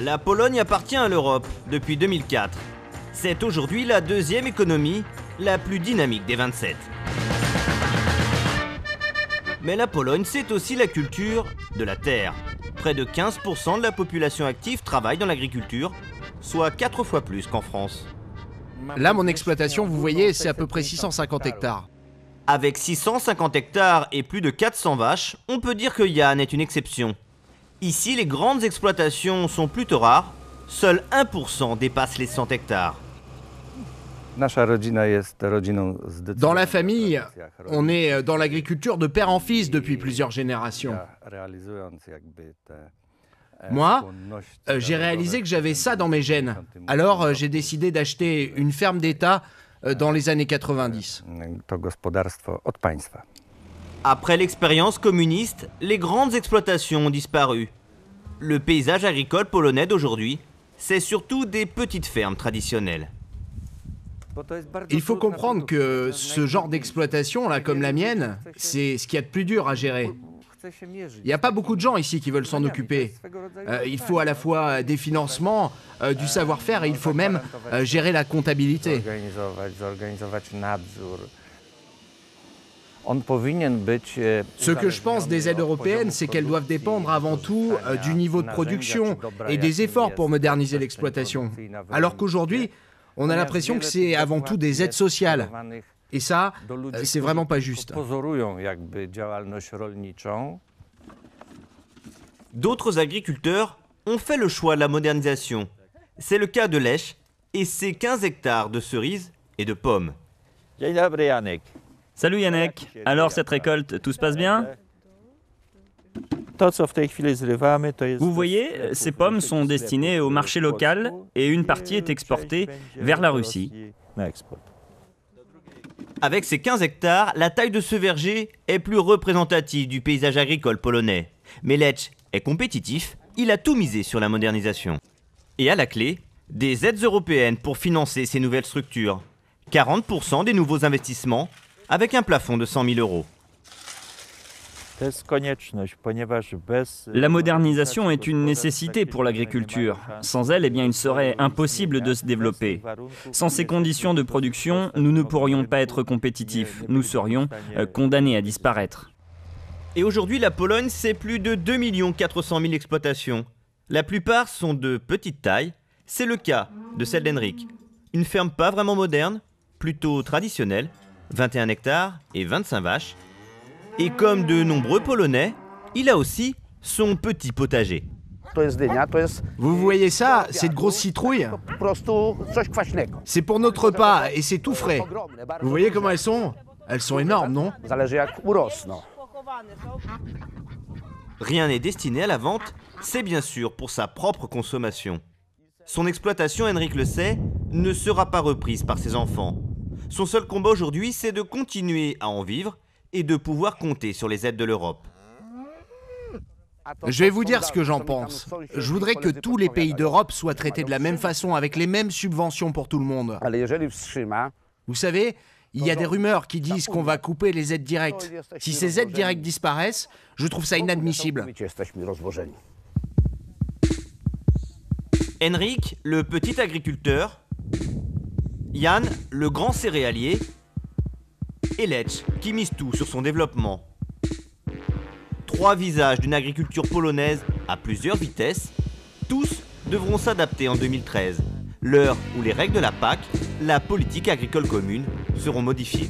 La Pologne appartient à l'Europe depuis 2004. C'est aujourd'hui la deuxième économie la plus dynamique des 27. Mais la Pologne, c'est aussi la culture de la terre. Près de 15% de la population active travaille dans l'agriculture, soit 4 fois plus qu'en France. Là, mon exploitation, vous voyez, c'est à peu près 650 hectares. Avec 650 hectares et plus de 400 vaches, on peut dire que Yann est une exception. Ici, les grandes exploitations sont plutôt rares. Seul 1% dépasse les 100 hectares. Dans la famille, on est dans l'agriculture de père en fils depuis plusieurs générations. Moi, j'ai réalisé que j'avais ça dans mes gènes. Alors, j'ai décidé d'acheter une ferme d'État dans les années 90. Après l'expérience communiste, les grandes exploitations ont disparu. Le paysage agricole polonais d'aujourd'hui, c'est surtout des petites fermes traditionnelles. Il faut comprendre que ce genre d'exploitation, là, comme la mienne, c'est ce qu'il y a de plus dur à gérer. Il n'y a pas beaucoup de gens ici qui veulent s'en occuper. Il faut à la fois des financements, du savoir-faire et il faut même gérer la comptabilité. Ce que je pense des aides européennes, c'est qu'elles doivent dépendre avant tout du niveau de production et des efforts pour moderniser l'exploitation. Alors qu'aujourd'hui, on a l'impression que c'est avant tout des aides sociales. Et ça, c'est vraiment pas juste. D'autres agriculteurs ont fait le choix de la modernisation. C'est le cas de Lech et ses 15 hectares de cerises et de pommes. Salut Yannick, alors cette récolte, tout se passe bien? Vous voyez, ces pommes sont destinées au marché local et une partie est exportée vers la Russie. Avec ces 15 hectares, la taille de ce verger est plus représentative du paysage agricole polonais. Mais Lech est compétitif, il a tout misé sur la modernisation. Et à la clé, des aides européennes pour financer ces nouvelles structures. 40% des nouveaux investissements, avec un plafond de 100 000 euros. La modernisation est une nécessité pour l'agriculture. Sans elle, il serait impossible de se développer. Sans ces conditions de production, nous ne pourrions pas être compétitifs. Nous serions condamnés à disparaître. Et aujourd'hui, la Pologne, c'est plus de 2 400 000 exploitations. La plupart sont de petite taille. C'est le cas de celle d'Henrik. Une ferme pas vraiment moderne, plutôt traditionnelle, 21 hectares et 25 vaches. Et comme de nombreux Polonais, il a aussi son petit potager. Vous voyez ça, cette grosse citrouille? C'est pour notre repas et c'est tout frais. Vous voyez comment elles sont? Elles sont énormes, non? Rien n'est destiné à la vente, c'est bien sûr pour sa propre consommation. Son exploitation, Henrik le sait, ne sera pas reprise par ses enfants. Son seul combat aujourd'hui, c'est de continuer à en vivre et de pouvoir compter sur les aides de l'Europe. Je vais vous dire ce que j'en pense. Je voudrais que tous les pays d'Europe soient traités de la même façon, avec les mêmes subventions pour tout le monde. Vous savez, il y a des rumeurs qui disent qu'on va couper les aides directes. Si ces aides directes disparaissent, je trouve ça inadmissible. Henrik, le petit agriculteur, Jan, le grand céréalier, et Lech, qui mise tout sur son développement. 3 visages d'une agriculture polonaise à plusieurs vitesses, tous devront s'adapter en 2013, l'heure où les règles de la PAC, la politique agricole commune, seront modifiées.